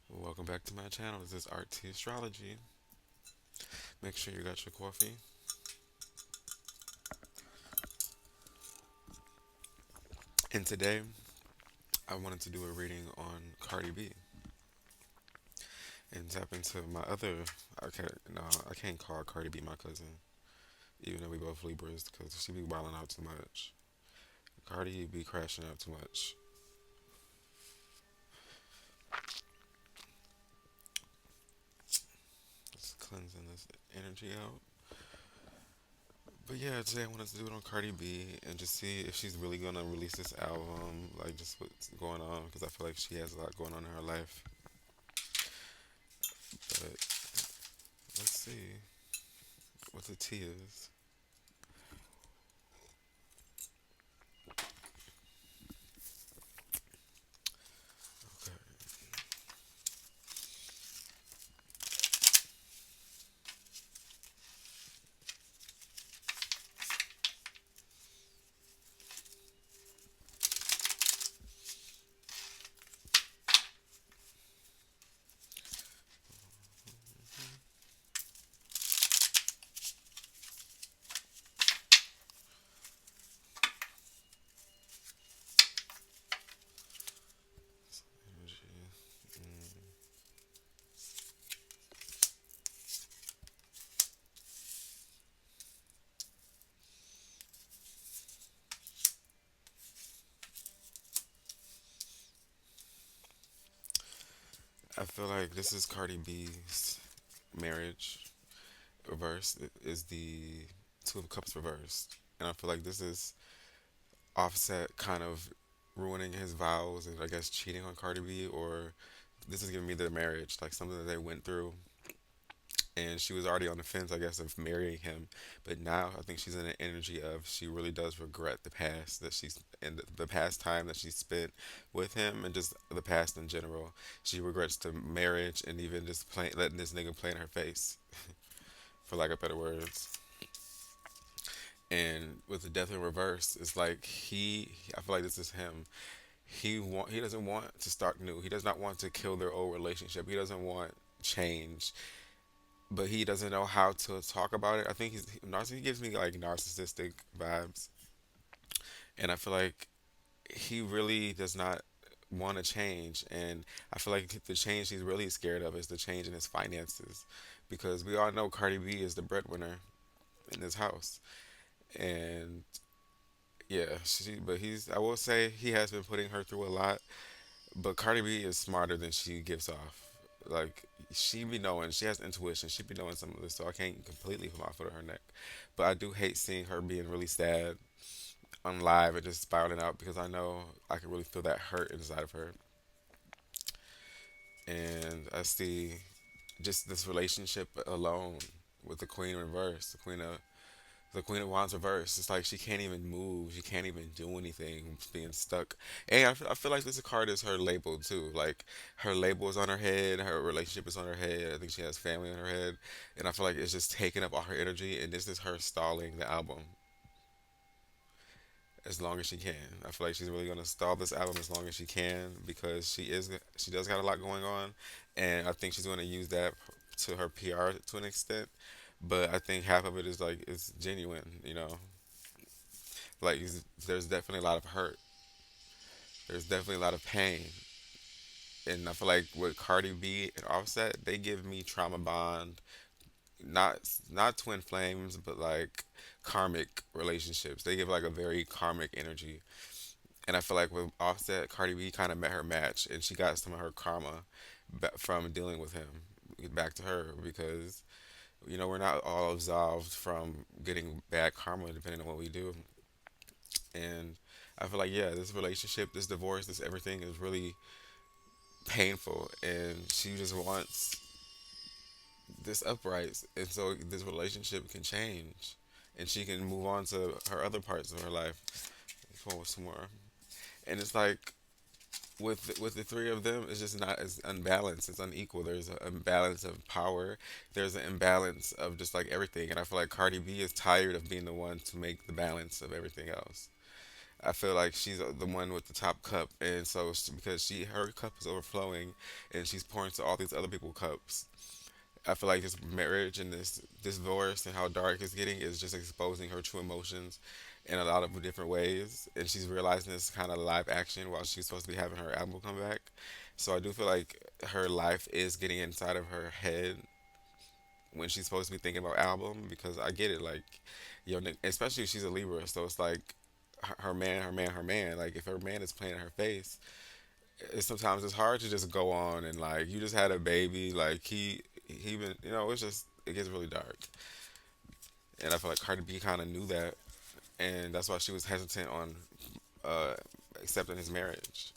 Welcome back to my channel. This is RT Astrology. Make sure you got your coffee. And today, I wanted to do a reading on Cardi B and tap into my other. I can't call Cardi B my cousin, even though we both Libras, because she be wilding out too much. Cardi be crashing out too much. Just cleansing this energy out. But yeah, today I wanted to do it on Cardi B and just see if she's really gonna release this album, like just what's going on, because I feel like she has a lot going on in her life. But let's see what the tea is. Okay. Energy. Mm. I feel like this is Cardi B's marriage reversed. It is the Two of Cups reversed, and I feel like this is Offset kind of ruining his vows and I guess cheating on Cardi B, or this is giving me their marriage, like something that they went through, and she was already on the fence, I guess, of marrying him. But now I think she's in an energy of she really does regret the past that she's in the past time that she spent with him, and just the past in general. She regrets the marriage and even just letting this nigga play in her face, for lack of better words. And with the death in reverse, it's like I feel like this is him. He doesn't want to start new. He does not want to kill their old relationship. He doesn't want change, but he doesn't know how to talk about it. I think he gives me like narcissistic vibes, and I feel like he really does not want to change. And I feel like the change he's really scared of is the change in his finances, because we all know Cardi B is the breadwinner in this house, and yeah, but he's. I will say he has been putting her through a lot, but Cardi B is smarter than she gives off. Like she be knowing, she has intuition. She be knowing some of this, so I can't completely put my foot on her neck. But I do hate seeing her being really sad on live and just spiraling out, because I know I can really feel that hurt inside of her. And I see just this relationship alone with the Queen in reverse, the Queen of Wands reverse. It's like she can't even move. She can't even do anything. Being stuck. And I feel like this card is her label too. Like her label is on her head. Her relationship is on her head. I think she has family on her head. And I feel like it's just taking up all her energy. And this is her stalling the album as long as she can. I feel like she's really gonna stall this album as long as she can, because she does got a lot going on, and I think she's gonna use that to her PR to an extent. But I think half of it is like it's genuine, like there's definitely a lot of hurt. There's definitely a lot of pain, and I feel like with Cardi B and Offset, they give me trauma bond, not twin flames, but like karmic relationships. They give like a very karmic energy. And I feel like with Offset, Cardi B kind of met her match, and she got some of her karma from dealing with him back to her, because we're not all absolved from getting bad karma depending on what we do. And I feel like, yeah, this relationship, this divorce, this everything is really painful, and she just wants this upright, and so this relationship can change, and she can move on to her other parts of her life. For some more, and it's like with the three of them, it's just not as unbalanced. It's unequal. There's an imbalance of power. There's an imbalance of just like everything. And I feel like Cardi B is tired of being the one to make the balance of everything else. I feel like she's the one with the top cup, and so because she her cup is overflowing, and she's pouring to all these other people's cups. I feel like this marriage and this divorce and how dark it's getting is just exposing her true emotions in a lot of different ways, and she's realizing this kind of live action while she's supposed to be having her album come back. So I do feel like her life is getting inside of her head when she's supposed to be thinking about album, because I get it, like, especially if she's a Libra, so it's like her man, her man, her man. Like if her man is playing in her face, sometimes it's hard to just go on and like you just had a baby, like he been, it's just it gets really dark, and I feel like Cardi B kind of knew that, and that's why she was hesitant on uh, accepting his marriage.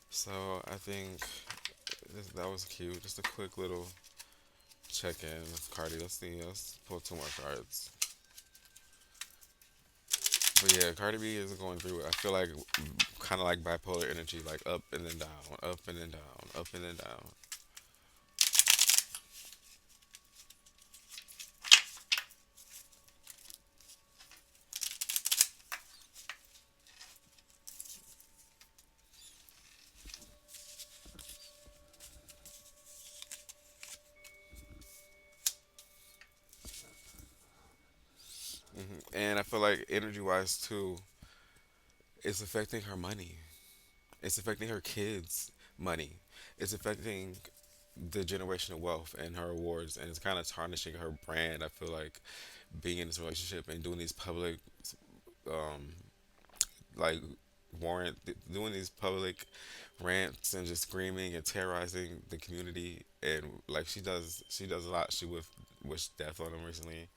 So I think that was cute. Just a quick little check in with Cardi. Let's see. Let's pull two more cards. But yeah, Cardi B is going through it. I feel like kind of like bipolar energy, like up and then down, up and then down, up and then down. And I feel like energy wise too, it's affecting her money. It's affecting her kids' money. It's affecting the generational wealth and her awards, and it's kind of tarnishing her brand. I feel like being in this relationship and doing these public, um, like doing these public rants and just screaming and terrorizing the community, and like she does a lot. She wished death on him recently,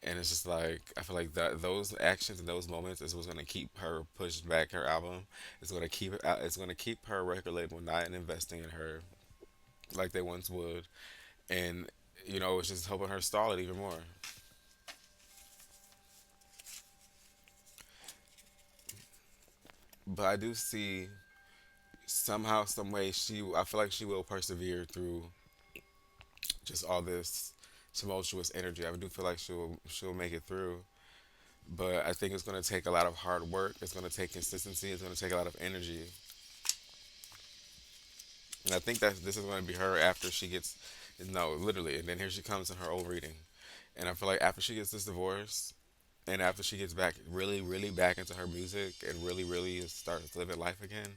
and it's just like I feel like that those actions and those moments is what's gonna keep her pushed back her album. It's gonna keep it out. It's gonna keep her record label not investing in her like they once would, and it's just helping her stall it even more. But I do see somehow, some way I feel like she will persevere through just all this tumultuous energy. I do feel like she'll make it through. But I think it's gonna take a lot of hard work. It's gonna take consistency. It's gonna take a lot of energy. And I think that this is gonna be her after she gets, no, literally. And then here she comes in her old reading. And I feel like after she gets this divorce, and after she gets back, really, really back into her music, and really, really starts living life again,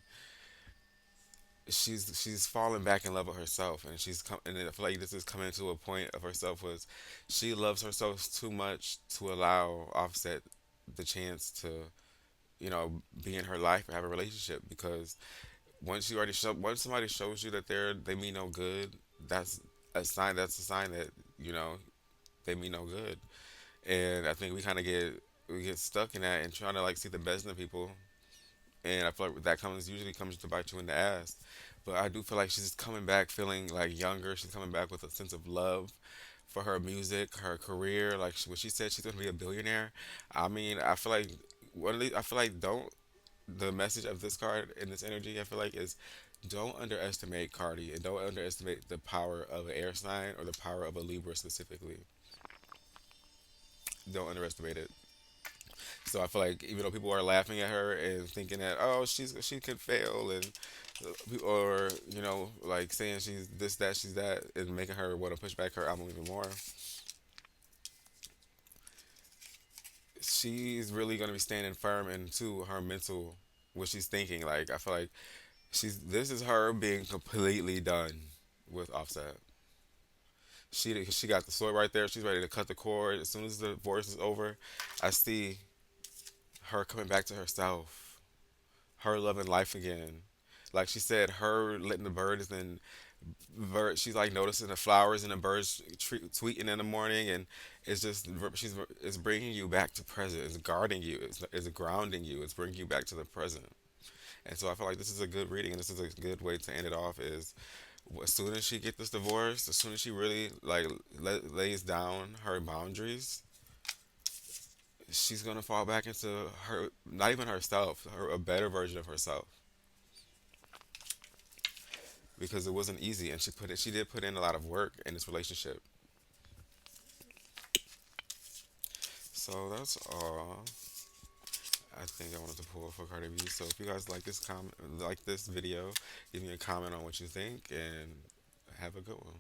she's fallen back in love with herself, and and I feel like this is coming to a point of herself was she loves herself too much to allow Offset the chance to be in her life or have a relationship, because once somebody shows you that they mean no good, that's a sign that you know they mean no good. And I think we get stuck in that and trying to like see the best in people, and I feel like that comes usually comes to bite you in the ass. But I do feel like she's coming back feeling like younger. She's coming back with a sense of love for her music, her career. Like when she said she's gonna be a billionaire, I mean, I feel like I feel like don't the message of this card and this energy, I feel like, is don't underestimate Cardi, and don't underestimate the power of an air sign or the power of a Libra specifically. Don't underestimate it. So I feel like even though people are laughing at her and thinking that she could fail, and or like saying she's this that she's that and making her want to push back her album even more, she's really going to be standing firm into her mental, what she's thinking. Like I feel like this is her being completely done with Offset. She got the sword right there. She's ready to cut the cord as soon as the divorce is over. I see her coming back to herself, her loving life again. Like she said, her letting the birds and she's like noticing the flowers and the birds tweeting in the morning, and it's bringing you back to present. It's guarding you. It's grounding you. It's bringing you back to the present. And so I feel like this is a good reading, and this is a good way to end it off. Is as soon as she get this divorce, as soon as she really like lays down her boundaries, she's gonna fall back into her, not even herself, a better version of herself, because it wasn't easy, and she did put in a lot of work in this relationship. So that's all I think I wanted to pull for Cardi B. So if you guys like this video, give me a comment on what you think and have a good one.